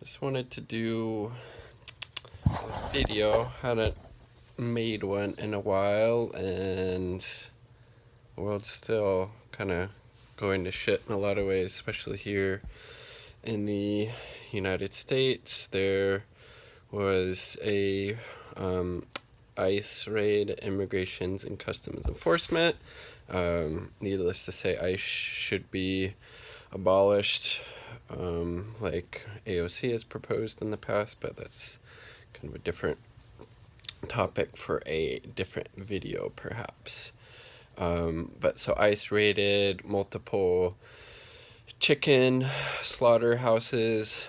Just wanted to do a video. Hadn't made one in a while, and the world's still kind of going to shit in a lot of ways, especially here in the United States. There was a ICE raid, Immigrations and Customs Enforcement. Needless to say, ICE should be abolished, like AOC has proposed in the past, but that's kind of a different topic for a different video, perhaps. But so ICE raided multiple chicken slaughterhouses,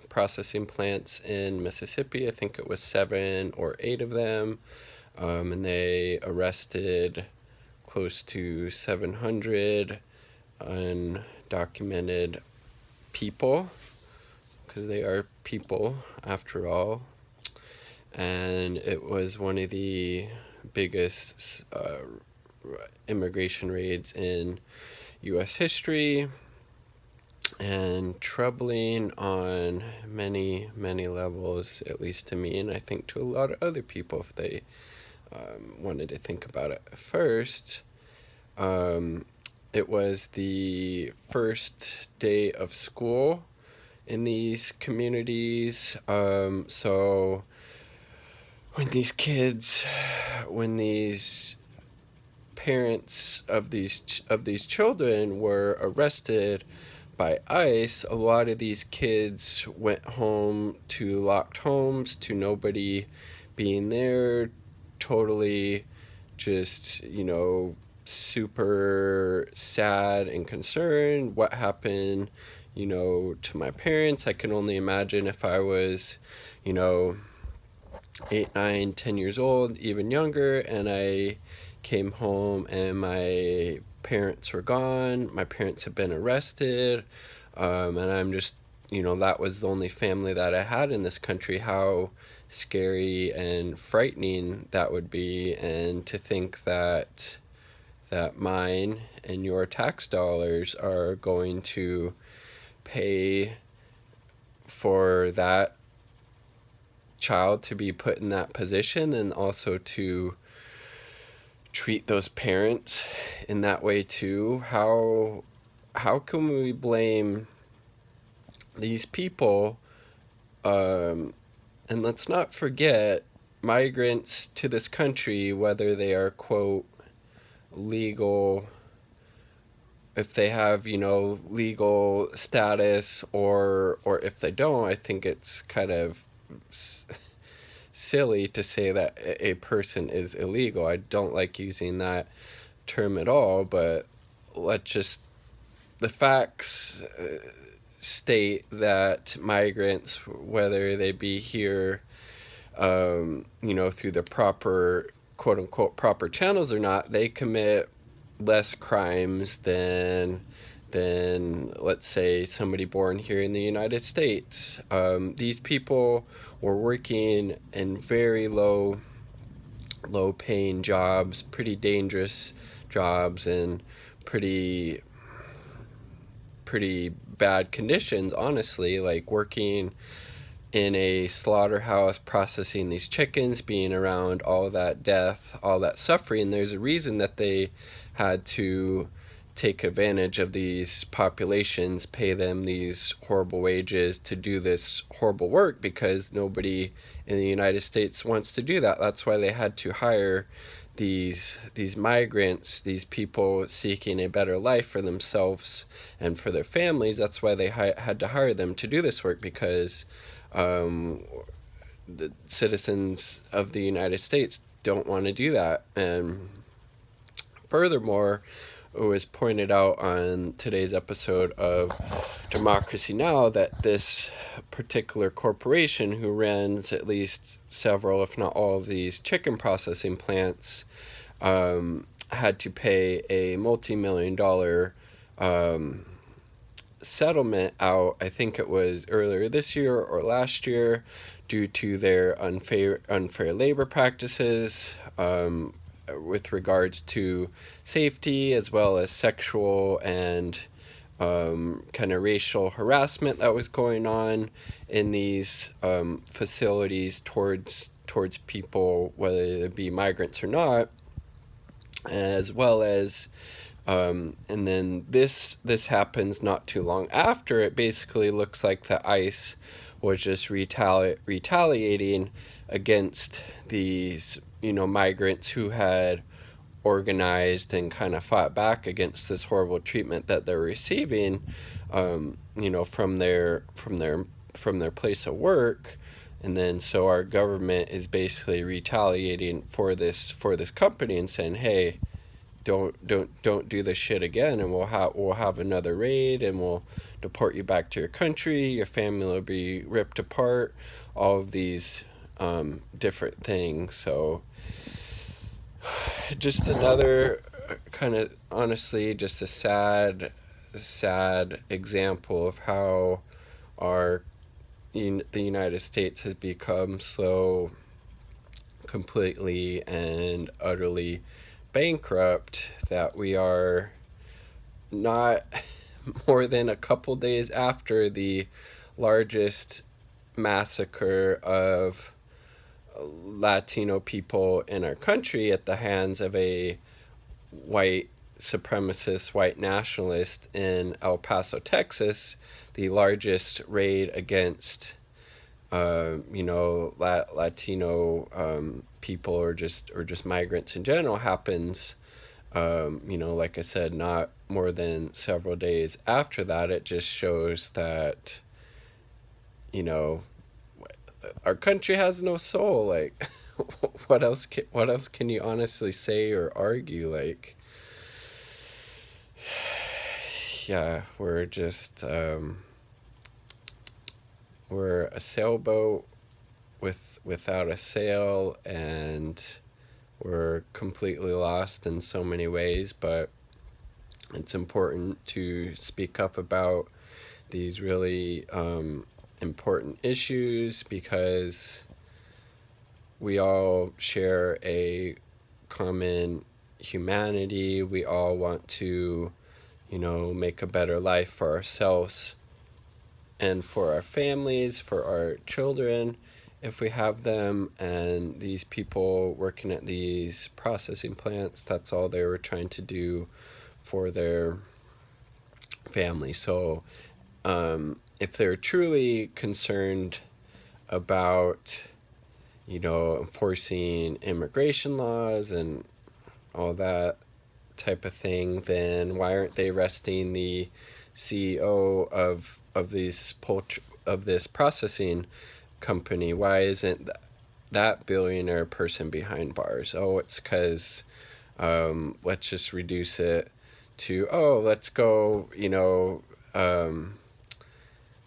processing plants in Mississippi. I think it was 7 or 8 of them, and they arrested close to 700 undocumented people, because they are people after all. And it was one of the biggest immigration raids in U.S. history, and troubling on many, many levels, at least to me, and I think to a lot of other people if they wanted to think about it. First, it was the first day of school in these communities, so when these parents of these children were arrested by ICE, a lot of these kids went home to locked homes, to nobody being there, totally just, super sad and concerned. What happened, to my parents? I can only imagine if I was, 8, 9, 10 years old, even younger, and I came home and my parents were gone. My parents had been arrested, and I'm just, that was the only family that I had in this country. How scary and frightening that would be, and to think that mine and your tax dollars are going to pay for that child to be put in that position, and also to treat those parents in that way too. How can we blame these people? And let's not forget, migrants to this country, whether they are, quote, legal, if they have, legal status, or if they don't, I think it's kind of silly to say that a person is illegal. I don't like using that term at all, but the facts state that migrants, whether they be here, through the proper, quote unquote, proper channels or not, they commit less crimes than let's say somebody born here in the United States. These people were working in very low paying jobs, pretty dangerous jobs, and pretty bad conditions, honestly, like working in a slaughterhouse, processing these chickens, being around all that death, all that suffering. There's a reason that they had to take advantage of these populations, pay them these horrible wages to do this horrible work, because nobody in the United States wants to do that. That's why they had to hire these migrants, these people seeking a better life for themselves and for their families. That's why they had to hire them to do this work, because the citizens of the United States don't want to do that. And furthermore, it was pointed out on today's episode of Democracy Now! That this particular corporation, who runs at least several, if not all, of these chicken processing plants, had to pay a multi-million-dollar settlement out, I think it was earlier this year or last year, due to their unfair labor practices, with regards to safety, as well as sexual and kind of racial harassment that was going on in these facilities towards people, whether they be migrants or not, as well as and then this happens not too long after. It basically looks like the ICE was just retaliating against these migrants who had organized and kind of fought back against this horrible treatment that they're receiving, from their place of work. And then so our government is basically retaliating for this company and saying, hey, don't do this shit again, and we'll have another raid, and we'll deport you back to your country. Your family will be ripped apart. All of these different things. So just another kind of, honestly, just a sad example of how the United States has become so completely and utterly bankrupt that we are not more than a couple days after the largest massacre of Latino people in our country at the hands of a white supremacist, white nationalist in El Paso, Texas, the largest raid against Latino people or just migrants in general happens, like I said, not more than several days after that. It just shows that, our country has no soul. Like, what else can you honestly say or argue? Like, yeah, we're just we're a sailboat without a sail, and we're completely lost in so many ways. But it's important to speak up about these really important issues, because we all share a common humanity. We all want to, make a better life for ourselves and for our families, for our children, if we have them. And these people working at these processing plants, that's all they were trying to do for their family. So if they're truly concerned about, enforcing immigration laws and all that type of thing, then why aren't they arresting the CEO of this processing company? Why isn't that billionaire person behind bars? Oh, it's because let's just reduce it to, let's go,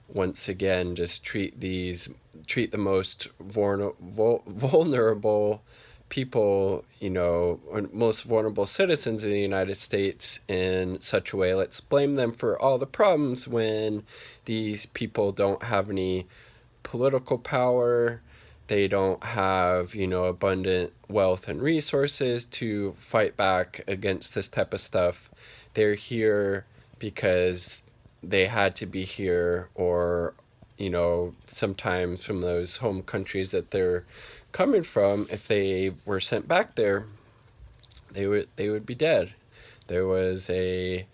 once again, just treat the most vulnerable people, or most vulnerable citizens in the United States in such a way. Let's blame them for all the problems when these people don't have any political power. They don't have, abundant wealth and resources to fight back against this type of stuff. They're here because they had to be here, or, sometimes from those home countries that they're coming from, if they were sent back there, they would be dead. There was a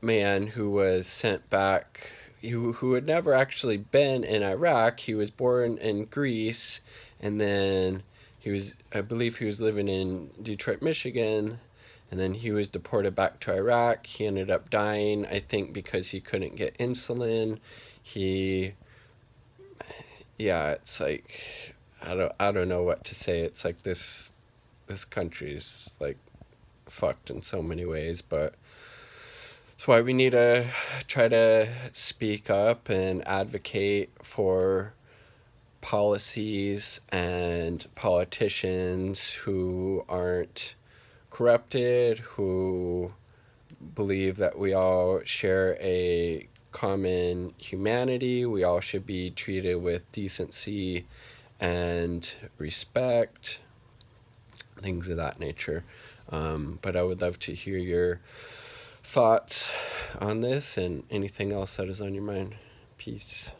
man who was sent back, who had never actually been in Iraq. He was born in Greece, and then I believe he was living in Detroit, Michigan, and then he was deported back to Iraq. He ended up dying, I think, because he couldn't get insulin. It's like, I don't know what to say. It's like this country's like fucked in so many ways, but that's why we need to try to speak up and advocate for policies and politicians who aren't corrupted, who believe that we all share a common humanity. We all should be treated with decency and respect, things of that nature. But I would love to hear your thoughts on this and anything else that is on your mind. Peace.